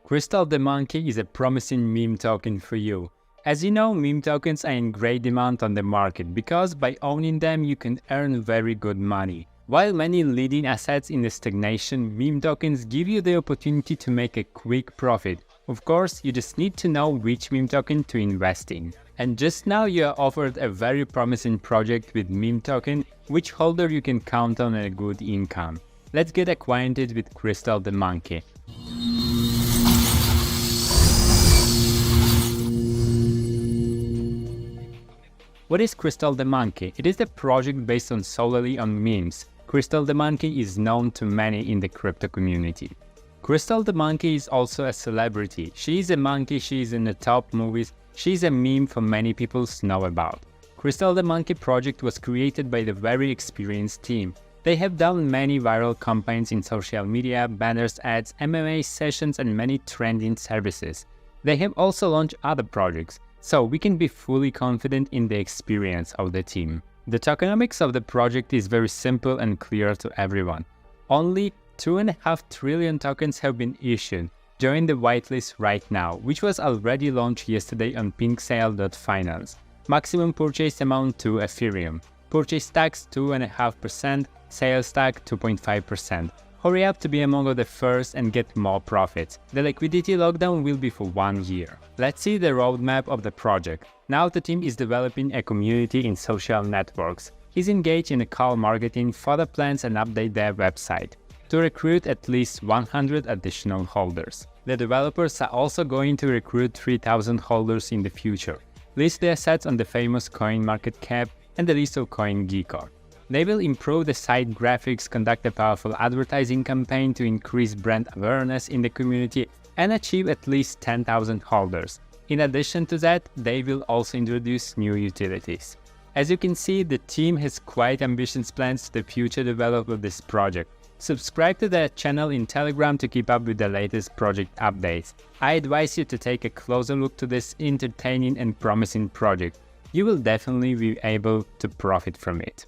Crystal the Monkey is a promising meme token for you. As you know, meme tokens are in great demand on the market because by owning them you can earn very good money. While many leading assets in the stagnation, meme tokens give you the opportunity to make a quick profit. Of course, you just need to know which meme token to invest in. And just now you are offered a very promising project with meme token, which holder you can count on a good income. Let's get acquainted with Crystal the Monkey. What is Crystal the Monkey? It is a project based solely on memes. Crystal the Monkey is known to many in the crypto community. Crystal the Monkey is also a celebrity. She is a monkey, she is in the top movies, she is a meme for many people to know about. Crystal the Monkey project was created by the very experienced team. They have done many viral campaigns in social media, banners, ads, MMA sessions and many trending services. They have also launched other projects, so we can be fully confident in the experience of the team. The tokenomics of the project is very simple and clear to everyone. Only 2.5 trillion tokens have been issued. Join the whitelist right now, which was already launched yesterday on pinksale.finance. Maximum purchase amount 2 Ethereum. Purchase tax 2.5%, sales tax 2.5%. Hurry up to be among the first and get more profits. The liquidity lockdown will be for 1 year. Let's see the roadmap of the project. Now the team is developing a community in social networks. He's engaged in call marketing, further plans and update their website to recruit at least 100 additional holders. The developers are also going to recruit 3,000 holders in the future. List the assets on the famous CoinMarketCap and the list of CoinGecko. They will improve the site graphics, conduct a powerful advertising campaign to increase brand awareness in the community and achieve at least 10,000 holders. In addition to that, they will also introduce new utilities. As you can see, the team has quite ambitious plans to the future development of this project. Subscribe to their channel in Telegram to keep up with the latest project updates. I advise you to take a closer look to this entertaining and promising project. You will definitely be able to profit from it.